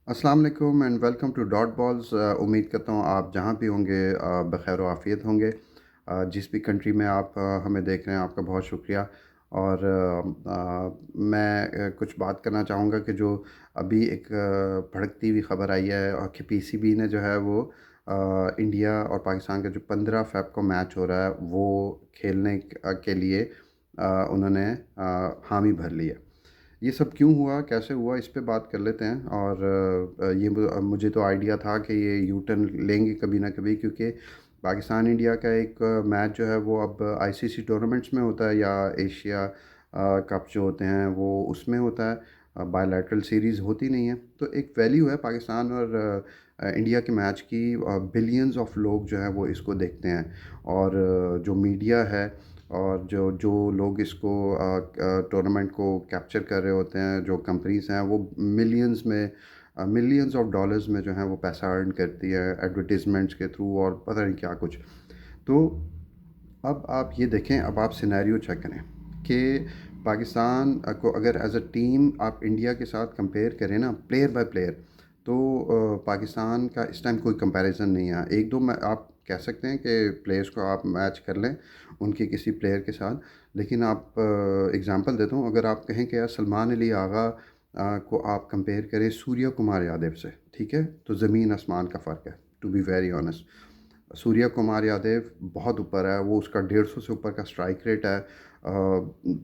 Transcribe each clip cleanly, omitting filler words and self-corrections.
अस्सलाम वालेकुम and welcome to dot balls. उम्मीद करता हूँ आप जहाँ भी होंगे बखैर व आफ़ियत होंगे। जिस भी कंट्री में आप हमें देख रहे हैं आपका बहुत शुक्रिया। और मैं कुछ बात करना चाहूँगा कि जो अभी एक भड़कती हुई ख़बर आई है और कि पीसीबी ने जो है वो इंडिया और पाकिस्तान का जो 15 फ़रवरी को मैच हो रहा है वो खेलने के लिए उन्होंने हामी भर ली है। ये सब क्यों हुआ, कैसे हुआ, इस पे बात कर लेते हैं। और मुझे तो आइडिया था कि ये यू टर्न लेंगे कभी ना कभी, क्योंकि पाकिस्तान इंडिया का एक मैच जो है वो अब आईसीसी टूर्नामेंट्स में होता है या एशिया कप जो होते हैं वो उसमें होता है। बायलैटरल सीरीज़ होती नहीं है, तो एक वैल्यू है पाकिस्तान और इंडिया के मैच की। बिलियंस ऑफ लोग जो हैं वो इसको देखते हैं। और जो मीडिया है और जो जो लोग इसको टूर्नामेंट को कैप्चर कर रहे होते हैं, जो कंपनीज हैं वो मिलियंस में मिलियंस ऑफ डॉलर्स में जो है वो पैसा अर्न करती है एडवर्टीजमेंट्स के थ्रू और पता नहीं क्या कुछ। तो अब आप ये देखें, अब आप सिनेरियो चेक करें कि पाकिस्तान को अगर एज अ टीम आप इंडिया के साथ कंपेयर करें ना, प्लेयर बाय प्लेयर, तो पाकिस्तान का इस टाइम कोई कंपैरिजन नहीं है। एक दो मैं आप कह सकते हैं कि प्लेयर्स को आप मैच कर लें उनके किसी प्लेयर के साथ, लेकिन आप एग्जांपल देता हूँ, अगर आप कहें कि यार सलमान अली आगा को आप कंपेयर करें सूर्या कुमार यादव से, ठीक है, तो ज़मीन आसमान का फ़र्क है, to be very honest. Surya Kumar Yadav बहुत ऊपर है, वो उसका 150 से ऊपर का स्ट्राइक रेट है,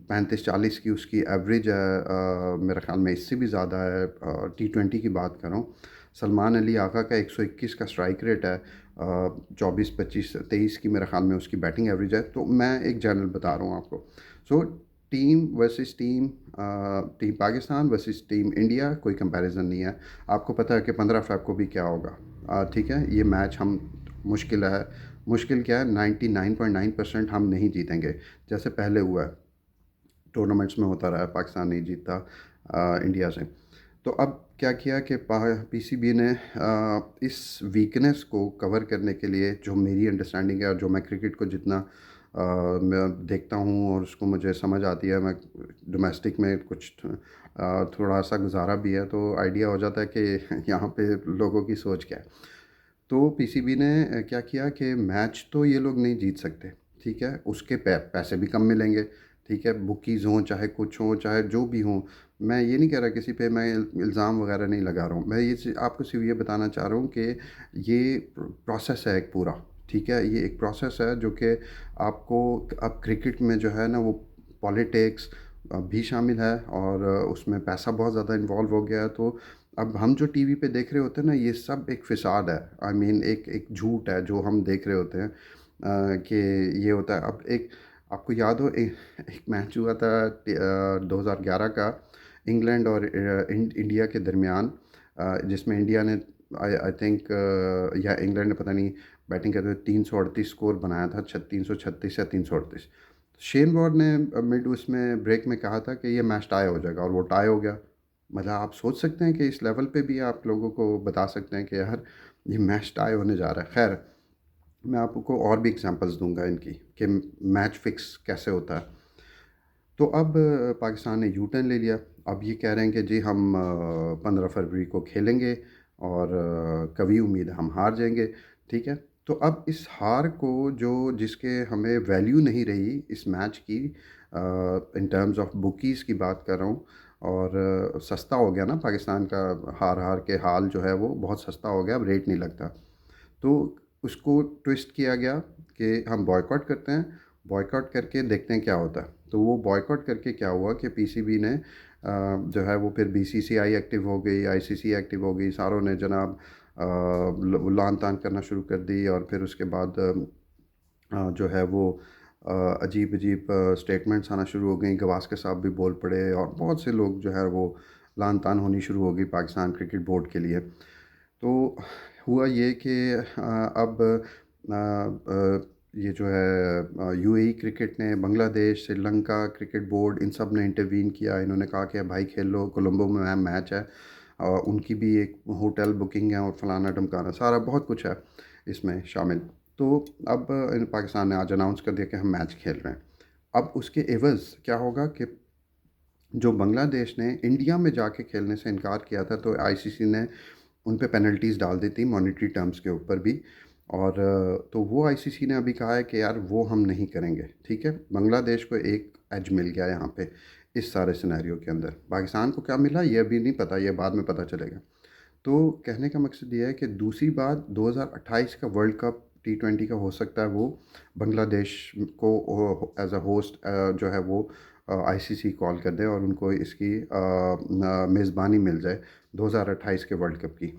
35-40 की उसकी एवरेज है, मेरे ख्याल में इससे भी ज़्यादा है, T20 की बात कर रहा हूँ। सलमान अली आका का 121 का स्ट्राइक रेट है, 24-25-23 की मेरे ख्याल में उसकी बैटिंग एवरेज है। तो मैं एक जनरल बता रहा हूँ आपको। So team versus team, team Pakistan versus team India, कोई कंपैरिजन नहीं है। आपको पता है कि 15 फ़रवरी को भी क्या होगा। ठीक है, ये मैच हम मुश्किल है, मुश्किल क्या है, 99.9% हम नहीं जीतेंगे, जैसे पहले हुआ है टूर्नामेंट्स में होता रहा है, पाकिस्तान नहीं जीतता इंडिया से। तो अब क्या किया कि पीसीबी ने इस वीकनेस को कवर करने के लिए, जो मेरी अंडरस्टैंडिंग है और जो मैं क्रिकेट को जितना मैं देखता हूँ और उसको मुझे समझ आती है, मैं डोमेस्टिक में कुछ थोड़ा सा गुजारा भी है, तो आइडिया हो जाता है कि यहाँ पे लोगों की सोच क्या है। तो पीसीबी ने क्या किया कि मैच तो ये लोग नहीं जीत सकते, ठीक है, उसके पैसे भी कम मिलेंगे, ठीक है, बुकीज़ हों चाहे कुछ हों चाहे जो भी हों। मैं ये नहीं कह रहा किसी पे मैं इल्ज़ाम वगैरह नहीं लगा रहा हूँ, मैं ये आपको सिर्फ ये बताना चाह रहा हूँ कि ये प्रोसेस है एक पूरा, ठीक है, ये एक प्रोसेस है जो कि आपको, अब क्रिकेट में जो है ना वो पॉलिटिक्स भी शामिल है और उसमें पैसा बहुत ज़्यादा इन्वॉल्व हो गया है। तो अब हम जो टीवी पे देख रहे होते हैं ना, ये सब एक फ़िसाद है, आई मीन एक एक झूठ है जो हम देख रहे होते हैं कि ये होता है। अब एक आपको याद हो, एक मैच हुआ था 2011 का, इंग्लैंड और इंडिया के दरमियान, जिसमें इंडिया ने आई थिंक या इंग्लैंड ने पता नहीं बैटिंग करते हुए 338 स्कोर बनाया था, 336 या 338। शेन वॉर्न ने मिड उसमें ब्रेक में कहा था कि ये मैच टाई हो जाएगा और वो टाई हो गया। मतलब आप सोच सकते हैं कि इस लेवल पे भी आप लोगों को बता सकते हैं कि यार ये मैच टाई होने जा रहा है। खैर, मैं आपको और भी एग्जांपल्स दूंगा इनकी कि मैच फिक्स कैसे होता है। तो अब पाकिस्तान ने यू टर्न ले लिया। अब ये कह रहे हैं कि जी हम 15 फरवरी को खेलेंगे और कभी उम्मीद है हम हार जाएंगे, ठीक है। तो अब इस हार को, जो जिसके हमें वैल्यू नहीं रही इस मैच की, इन टर्म्स ऑफ बुकीज़ की बात कर रहा हूँ, और सस्ता हो गया ना पाकिस्तान का, हार हार के हाल जो है वो बहुत सस्ता हो गया, अब रेट नहीं लगता। तो उसको ट्विस्ट किया गया कि हम बॉयकॉट करते हैं, बॉयकॉट करके देखते हैं क्या होता है। तो वो बॉयकॉट करके क्या हुआ कि पीसीबी ने जो है वो फिर बीसीसीआई एक्टिव हो गई, आईसीसी एक्टिव हो गई, सारों ने जनाब लान तान करना शुरू कर दी। और फिर उसके बाद जो है वो अजीब अजीब स्टेटमेंट्स आना शुरू हो गई, गवास्कर साहब भी बोल पड़े और बहुत से लोग जो है वो लान तान होनी शुरू हो गई पाकिस्तान क्रिकेट बोर्ड के लिए। तो हुआ ये कि अब ये जो है यूएई क्रिकेट ने, बांग्लादेश, श्रीलंका क्रिकेट बोर्ड, इन सब ने इंटरवीन किया। इन्होंने कहा कि भाई खेल लो, कोलंबो में मैच है, और उनकी भी एक होटल बुकिंग है और फलाना ढमकाना सारा बहुत कुछ है इसमें शामिल। तो अब पाकिस्तान ने आज अनाउंस कर दिया कि हम मैच खेल रहे हैं। अब उसके एवज़ क्या होगा कि जो बांग्लादेश ने इंडिया में जाके खेलने से इनकार किया था, तो आईसीसी ने उन पे पेनल्टीज़ डाल दी थी मॉनेटरी टर्म्स के ऊपर भी। और तो वो आईसीसी ने अभी कहा है कि यार वो हम नहीं करेंगे, ठीक है। बांग्लादेश को एक एज मिल गया यहाँ पे इस सारे सिनेरियो के अंदर। पाकिस्तान को क्या मिला ये अभी नहीं पता, ये बाद में पता चलेगा। तो कहने का मकसद ये है कि दूसरी बात, 2028 का वर्ल्ड कप T20 का हो सकता है वो बांग्लादेश को एज अ होस्ट जो है वो आईसीसी कॉल कर दे और उनको इसकी मेज़बानी मिल जाए 2028 के वर्ल्ड कप की।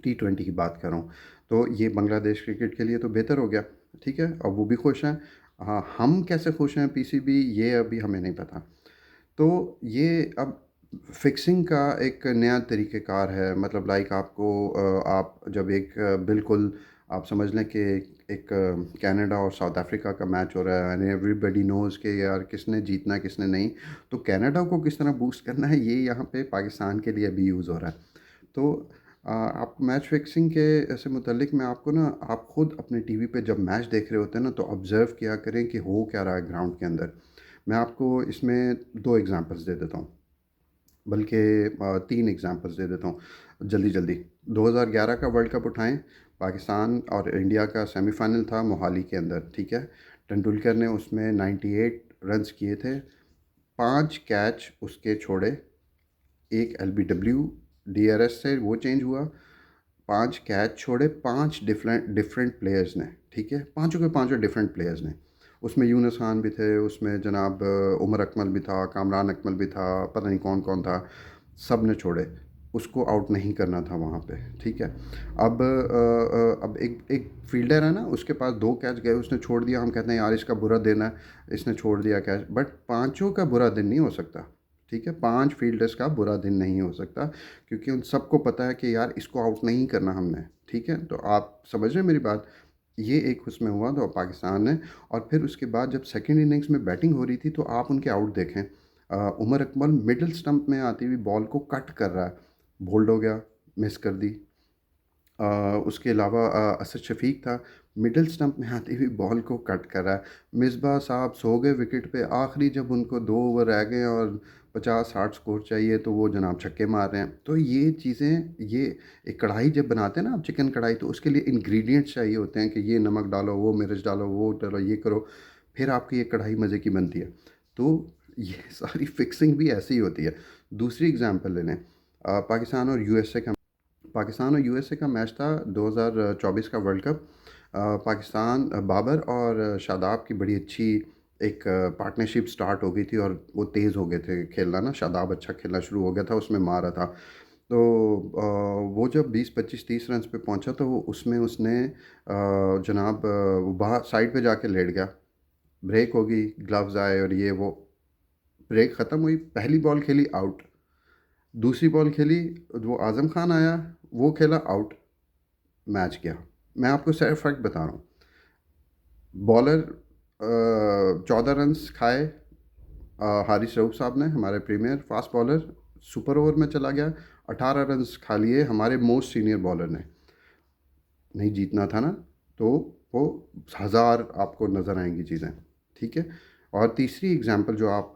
T20 की बात कर रहा हूँ। तो ये बांग्लादेश क्रिकेट के लिए तो बेहतर हो गया, ठीक है। अब वो भी खुश हैं। हाँ, हम कैसे खुश हैं पीसीबी, ये अभी हमें नहीं पता। तो ये अब फिक्सिंग का एक नया तरीक़ेकार है। मतलब लाइक आपको आप जब एक बिल्कुल आप समझ लें कि एक कनाडा और साउथ अफ्रीका का मैच हो रहा है एंड एवरीबॉडी नोज़ कि यार किसने जीतना है किसने नहीं, तो कनाडा को किस तरह बूस्ट करना है ये यहाँ पे पाकिस्तान के लिए भी यूज़ हो रहा है। तो आप मैच फिक्सिंग के ऐसे मुतल्लिक मैं आपको ना, आप ख़ुद अपने टीवी पे जब मैच देख रहे होते हैं ना तो ऑब्ज़र्व किया करें कि हो क्या रहा है ग्राउंड के अंदर। मैं आपको इसमें 2 एग्ज़ाम्पल्स दे देता हूँ, बल्कि 3 एग्ज़ाम्पल्स दे देता हूँ जल्दी-जल्दी। 2011 का वर्ल्ड कप उठाएँ, पाकिस्तान और इंडिया का सेमीफ़ाइनल था मोहाली के अंदर, ठीक है। तेंदुलकर ने उसमें 98 रन्स किए थे, 5 कैच उसके छोड़े, 1 एलबीडब्ल्यू डीआरएस से वो चेंज हुआ, 5 कैच छोड़े, 5 डिफरेंट डिफरेंट प्लेयर्स ने, ठीक है? पाँचों के पाँचों डिफरेंट प्लेयर्स ने। उसमें यूनुस खान भी थे, उसमें जनाब उमर अकमल भी था, कामरान अकमल भी था, पता नहीं कौन-कौन था, सब ने छोड़े। उसको आउट नहीं करना था वहाँ पे, ठीक है? अब एक एक फ़ील्डर है ना, उसके पास 2 कैच गए, उसने छोड़ दिया, हम कहते हैं यार इसका बुरा दिन है, इसने छोड़ दिया कैच, बट पाँचों का बुरा दिन नहीं हो सकता, ठीक है? 5 फ़ील्डर्स का बुरा दिन नहीं हो सकता, क्योंकि उन सबको पता है कि यार इसको आउट नहीं करना हमने, ठीक है? तो आप समझ रहे हैं मेरी बात? ये एक उसमें हुआ तो पाकिस्तान ने। और फिर उसके बाद जब सेकंड इनिंग्स में बैटिंग हो रही थी तो आप उनके आउट देखें। उमर अकमल मिडल स्टंप में आती हुई बॉल को कट कर रहा है, बोल्ड हो गया, मिस कर दी। उसके अलावा असद शफ़ीक था, मिडल स्टंप में आती हुई बॉल को कट कर रहा है। मिसबाह साहब सो गए विकेट पे, आखिरी जब उनको 2 ओवर रह गए और 50-60 स्कोर चाहिए तो वो जनाब छक्के मार रहे हैं। तो ये चीज़ें, ये एक कढ़ाई जब बनाते हैं ना आप चिकन कढ़ाई, तो उसके लिए इंग्रेडिएंट्स चाहिए होते हैं कि ये नमक डालो, वो मिर्च डालो, वो डालो, ये करो, फिर आपकी ये कढ़ाई मज़े की बनती है। तो ये सारी फिक्सिंग भी ऐसे ही होती है। दूसरी एग्ज़ाम्पल ले लें, पाकिस्तान और यूएसए का। पाकिस्तान और यूएसए का मैच था 2024 का वर्ल्ड कप। पाकिस्तान, बाबर और शादाब की बड़ी अच्छी एक पार्टनरशिप स्टार्ट हो गई थी और वो तेज़ हो गए थे खेलना ना, शादाब अच्छा खेलना शुरू हो गया था, उसमें मारा था। तो वो जब 20-25-30 रन्स पे पहुंचा तो वो उसमें उसने जनाब वो बाहर साइड पे जाके लेट गया, ब्रेक हो गई, ग्लव्स आए और ये वो, ब्रेक ख़त्म हुई, पहली बॉल खेली आउट, दूसरी बॉल खेली, वो आज़म खान आया, वो खेला आउट, मैच गया। मैं आपको सैर फैक्ट बता रहा हूँ। बॉलर 14 रन्स खाए, हारिस रऊफ़ साहब ने, हमारे premier fast bowler, super over में चला गया, 18 रन्स खा लिए हमारे मोस्ट सीनियर बॉलर ने। नहीं जीतना था ना, तो वो हज़ार आपको नज़र आएंगी चीज़ें, ठीक है। और तीसरी एग्ज़ाम्पल जो आप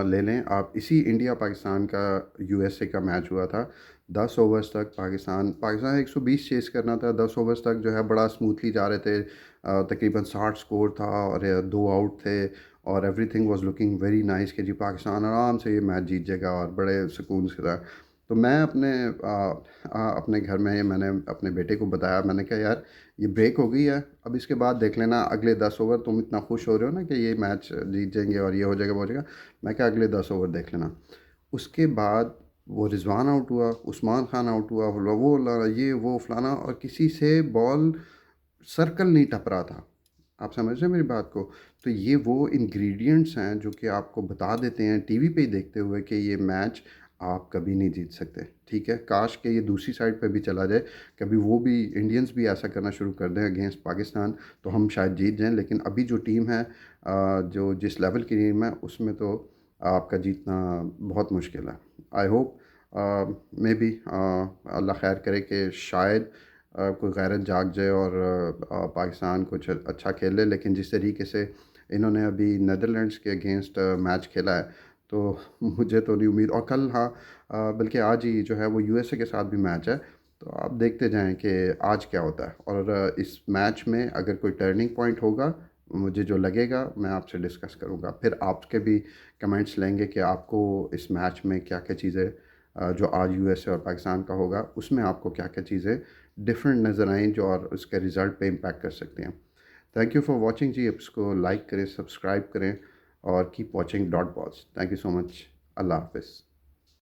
ले लें, आप इसी इंडिया पाकिस्तान का यूएसए का मैच हुआ था। 10 ओवर्स तक पाकिस्तान 120 चेज़ करना था, 10 ओवर्स तक जो है बड़ा स्मूथली जा रहे थे। तकरीबन 60 स्कोर था और 2 आउट थे और everything was looking very nice कि जी पाकिस्तान आराम से ये मैच जीत जाएगा और बड़े सुकून से था। तो मैं अपने घर में मैंने अपने बेटे को बताया, मैंने कहा यार ये ब्रेक हो गई है, अब इसके बाद देख लेना अगले 10 ओवर, तुम इतना खुश हो रहे हो ना कि ये मैच जीत जाएंगे और ये हो जाएगा वो हो जाएगा, मैं क्या अगले 10 ओवर देख लेना। उसके बाद वो रिजवान आउट हुआ, उस्मान खान आउट हुआ, वो ये वो फलाना, और किसी से बॉल सर्कल नहीं टप रहा था। आप समझ रहे हैं मेरी बात को? तो ये वो इंग्रेडिएंट्स हैं जो कि आपको बता देते हैं टीवी पे ही देखते हुए कि ये मैच आप कभी नहीं जीत सकते, ठीक है। काश कि ये दूसरी साइड पे भी चला जाए, कभी वो भी इंडियंस भी ऐसा करना शुरू कर दें अगेंस्ट पाकिस्तान, तो हम शायद जीत जाएं। लेकिन अभी जो टीम है, जो जिस लेवल की टीम है उसमें तो आपका जीतना बहुत मुश्किल है। आई होप मे बी अल्लाह खैर करे कि शायद कोई गैरत जाग जाए और पाकिस्तान कुछ अच्छा खेले। लेकिन जिस तरीके से इन्होंने अभी नीदरलैंड्स के अगेंस्ट मैच खेला है, तो मुझे तो नहीं उम्मीद। और कल हाँ बल्कि आज ही जो है वो यूएसए के साथ भी मैच है, तो आप देखते जाएं कि आज क्या होता है। और इस मैच में अगर कोई टर्निंग पॉइंट होगा, मुझे जो लगेगा मैं आपसे डिस्कस करूंगा, फिर आपके भी कमेंट्स लेंगे कि आपको इस मैच में क्या क्या चीज़ें जो आज यूएसए और पाकिस्तान का होगा उसमें आपको क्या क्या चीज़ें डिफरेंट नज़र आएँ जो और उसके रिज़ल्ट पे इम्पैक्ट कर सकते हैं। थैंक यू फॉर वॉचिंग जी। इसको लाइक करें, सब्सक्राइब करें और keep watching dot balls. Thank you so much. Allah हाफिज़।